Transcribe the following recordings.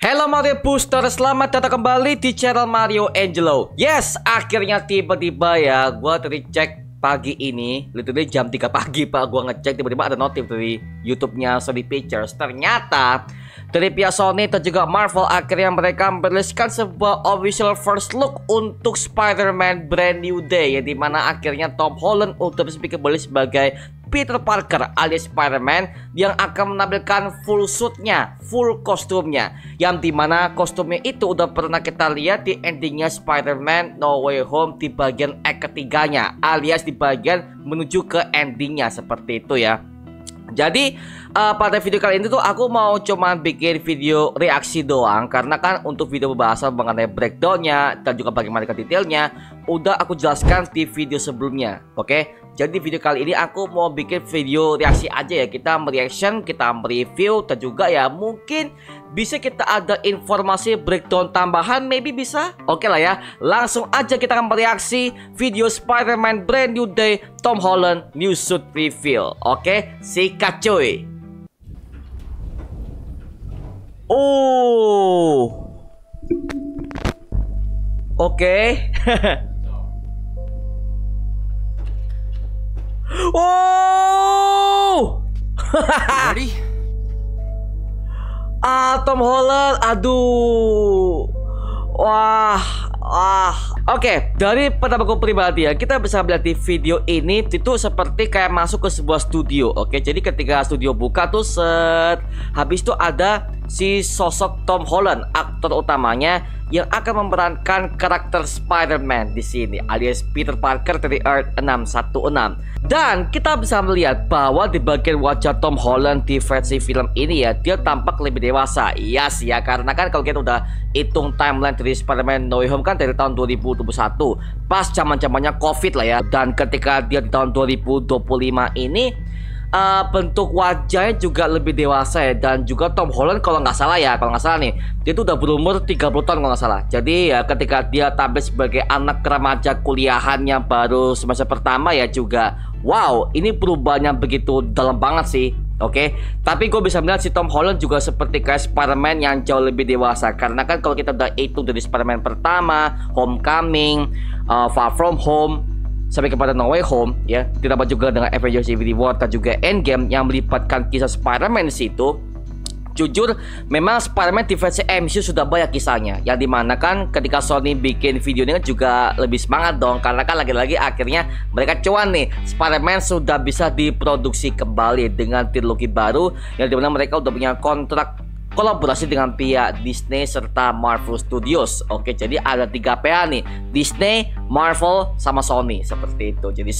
Halo Mario Booster, selamat datang kembali di channel Mario Angelo. Yes, akhirnya tiba-tiba ya, gua tadi cek pagi ini, literally jam 3 pagi pak, gua ngecek tiba-tiba ada notif dari YouTube-nya Sony Pictures. Ternyata dari pihak Sony dan juga Marvel akhirnya mereka meriliskan sebuah official first look untuk Spider-Man Brand New Day, yang dimana akhirnya Tom Holland udah bisa kembali sebagai Peter Parker alias Spider-Man yang akan menampilkan full suitnya, full kostumnya, yang dimana kostumnya itu udah pernah kita lihat di endingnya Spider-Man No Way Home di bagian act ketiganya, alias di bagian menuju ke endingnya, seperti itu ya. Jadi pada video kali ini tuh aku mau cuman bikin video reaksi doang, karena kan untuk video pembahasan mengenai breakdownnya dan juga bagaimana detailnya udah aku jelaskan di video sebelumnya. Oke, jadi video kali ini aku mau bikin video reaksi aja ya. Kita mereaction, kita mereview, dan juga ya mungkin bisa kita ada informasi breakdown tambahan, maybe bisa. Oke lah ya, langsung aja kita akan mereaksi video Spider-Man Brand New Day Tom Holland New Suit Reveal. Oke, sikat cuy. Oh, oke. Oh. Ready? Tom Holland, aduh. Wah. Oke, dari pendapat pribadi ya, kita bisa melihat di video ini itu seperti kayak masuk ke sebuah studio. Oke, jadi ketika studio buka tuh habis itu ada si sosok Tom Holland, aktor utamanya yang akan memerankan karakter Spider-Man di sini, alias Peter Parker dari Earth 616. Dan kita bisa melihat bahwa di bagian wajah Tom Holland di versi film ini ya, dia tampak lebih dewasa. Iya sih ya, karena kan kalau kita udah hitung timeline dari Spider-Man No Way Home kan dari tahun 2021, pas zaman-zamannya COVID lah ya. Dan ketika dia di tahun 2025 ini bentuk wajahnya juga lebih dewasa ya. Dan juga Tom Holland kalau nggak salah nih, dia itu udah berumur 30 tahun kalau nggak salah. Jadi ya ketika dia tampil sebagai anak remaja kuliahan yang baru semester pertama ya juga, wow, ini perubahannya begitu dalam banget sih. Oke, tapi gue bisa melihat si Tom Holland juga seperti kayak Spider-Man yang jauh lebih dewasa. Karena kan kalau kita udah hitung dari Spider-Man pertama, Homecoming, Far From Home, sampai kepada No Way Home ya, ditambah juga dengan Avengers Infinity War dan juga Endgame yang melibatkan kisah Spider-Man di situ. Jujur, memang Spider-Man di versi MCU sudah banyak kisahnya, yang dimana kan ketika Sony bikin video ini kan juga lebih semangat dong, karena kan lagi-lagi akhirnya mereka cuan nih, Spider-Man sudah bisa diproduksi kembali dengan trilogi baru, yang dimana mereka udah punya kontrak kolaborasi dengan pihak Disney serta Marvel Studios. Oke, jadi ada 3 PH nih, Disney, Marvel, sama Sony, seperti itu. Jadi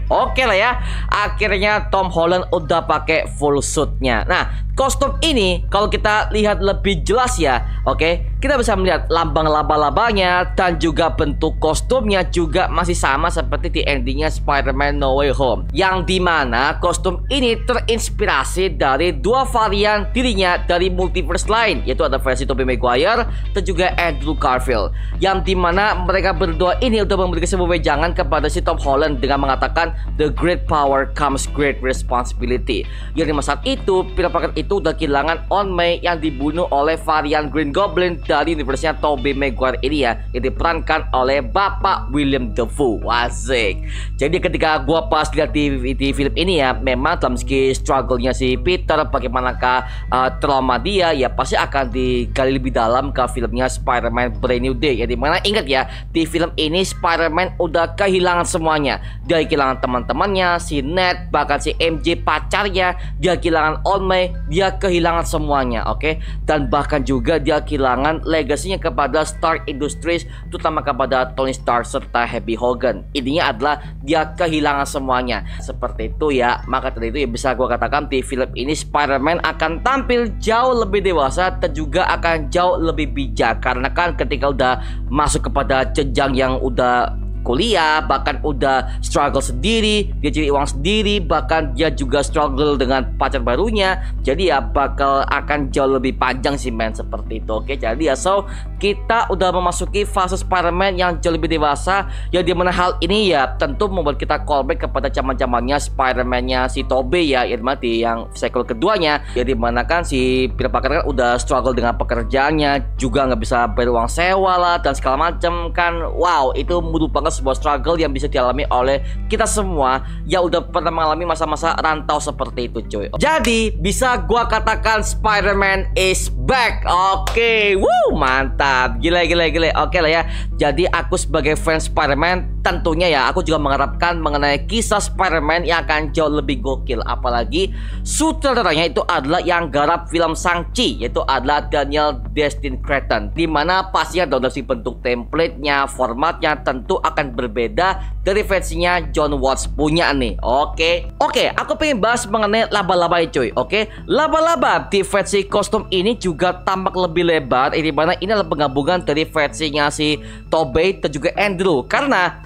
oke lah ya, akhirnya Tom Holland udah pakai full suitnya. Nah, kostum ini kalau kita lihat lebih jelas ya, oke, kita bisa melihat lambang laba-labanya dan juga bentuk kostumnya juga masih sama seperti di endingnya Spider-Man No Way Home, yang dimana kostum ini terinspirasi dari 2 varian dirinya dari multiverse lain, yaitu ada versi Tobey Maguire dan juga Andrew Garfield, yang dimana mereka berdua ini udah memberikan sebuah wejangan kepada si Tom Holland dengan mengatakan the great power comes great responsibility, yang di masa itu Peter Parker itu udah kehilangan Aunt May yang dibunuh oleh varian Green Goblin dari universe-nya Tobey Maguire ini ya, yang diperankan oleh Bapak William Dafoe. Wasik. Jadi ketika gua pas lihat di film ini ya, memang dalam segi struggle-nya si Peter, bagaimanakah trauma dia ya, pasti akan digali lebih dalam ke filmnya Spider-Man Brand New Day, yang dimana ingat ya, di film ini Spider-Man udah kehilangan semuanya. Dia kehilangan teman-temannya, si Ned, bahkan si MJ pacarnya, dia kehilangan Aunt May, dia kehilangan semuanya. Oke, dan bahkan juga dia kehilangan legasinya kepada Stark Industries, terutama kepada Tony Stark serta Happy Hogan. Intinya adalah dia kehilangan semuanya, seperti itu ya. Maka dari itu ya bisa gua katakan di film ini Spider-Man akan tampil jauh lebih dewasa dan juga akan jauh lebih bijak, karena kan ketika udah masuk kepada jenjang yang udah kuliah, bahkan udah struggle sendiri, dia cari uang sendiri, bahkan dia juga struggle dengan pacar barunya. Jadi ya bakal akan jauh lebih panjang sih men, seperti itu. Oke, jadi ya so kita udah memasuki fase Spider-Man yang jauh lebih dewasa, yang dimana hal ini ya tentu membuat kita callback kepada zaman-zamannya Spider-Man-nya si Tobey ya, yang sequel keduanya, ya dimana kan si Peter Parker kan udah struggle dengan pekerjaannya, juga nggak bisa bayar uang sewa lah dan segala macam kan. Wow, itu merupakan sebuah struggle yang bisa dialami oleh kita semua yang udah pernah mengalami masa-masa rantau seperti itu cuy. Jadi bisa gua katakan Spider-Man is back. Oke, woo, mantap, gila. Oke lah ya. Jadi aku sebagai fans Spider-Man tentunya ya aku juga mengharapkan mengenai kisah Spider-Man yang akan jauh lebih gokil. Apalagi sutradaranya itu adalah yang garap film Shang-Chi, yaitu adalah Daniel Destin Cretton, dimana pastinya dari bentuk template-nya, formatnya tentu akan berbeda dari versinya John Watts punya nih. Oke, aku pengen bahas mengenai laba-laba cuy. Oke, laba-laba di versi kostum ini juga tampak lebih lebar, dimana ini adalah penggabungan dari versinya si Tobey dan juga Andrew, karena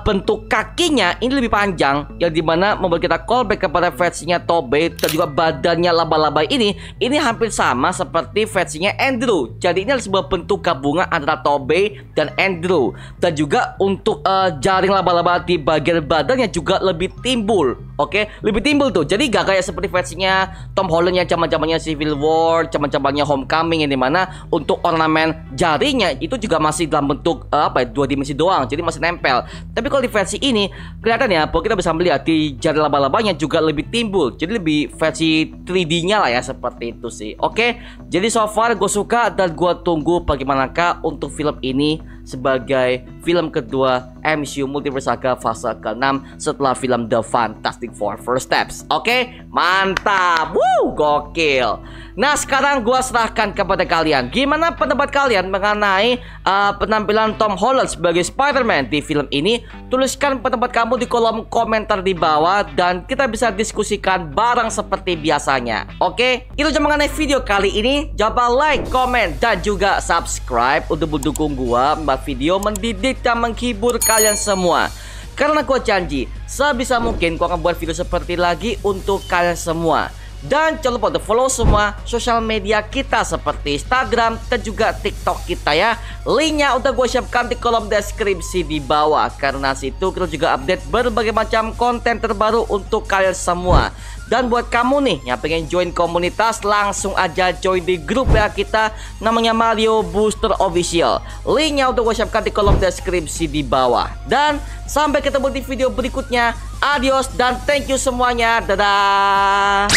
bentuk kakinya ini lebih panjang, yang dimana membuat kita callback kepada versinya Tobey, dan juga badannya laba-laba ini hampir sama seperti versinya Andrew. Jadi ini adalah sebuah bentuk gabungan antara Tobey dan Andrew, dan juga untuk jaring laba-laba di bagian badannya juga lebih timbul. Oke, lebih timbul tuh. Jadi gak kayak seperti versinya Tom Holland yang zaman-zamannya Civil War, zaman-zamannya Homecoming, yang dimana untuk ornamen jarinya itu juga masih dalam bentuk dua dimensi doang, jadi masih nempel. Tapi kalau di versi ini kelihatan ya, bahwa kita bisa melihat di jari laba-labanya juga lebih timbul, jadi lebih versi 3D-nya lah ya, seperti itu sih. Oke, jadi so far gue suka dan gue tunggu bagaimanakah untuk film ini sebagai film kedua MCU Multiverse Saga fase ke-6 setelah film The Fantastic Four First Steps. Oke, mantap, woo, gokil. Nah sekarang gua serahkan kepada kalian, gimana pendapat kalian mengenai penampilan Tom Holland sebagai Spider-Man di film ini? Tuliskan pendapat kamu di kolom komentar di bawah dan kita bisa diskusikan bareng seperti biasanya. Oke, itu aja mengenai video kali ini. Jangan lupa like, comment, dan juga subscribe untuk mendukung gua membuat video mendidik dan menghibur kalian semua. Karena gua janji sebisa mungkin gua akan buat video seperti lagi untuk kalian semua. Dan jangan lupa untuk follow semua sosial media kita seperti Instagram dan juga TikTok kita ya. Linknya udah gue siapkan di kolom deskripsi di bawah. Karena situ kita juga update berbagai macam konten terbaru untuk kalian semua. Dan buat kamu nih yang pengen join komunitas, langsung aja join di grup ya kita, namanya Mario Booster Official. linknya udah gue siapkan di kolom deskripsi di bawah. Dan sampai ketemu di video berikutnya. Adios dan thank you semuanya. Dadah.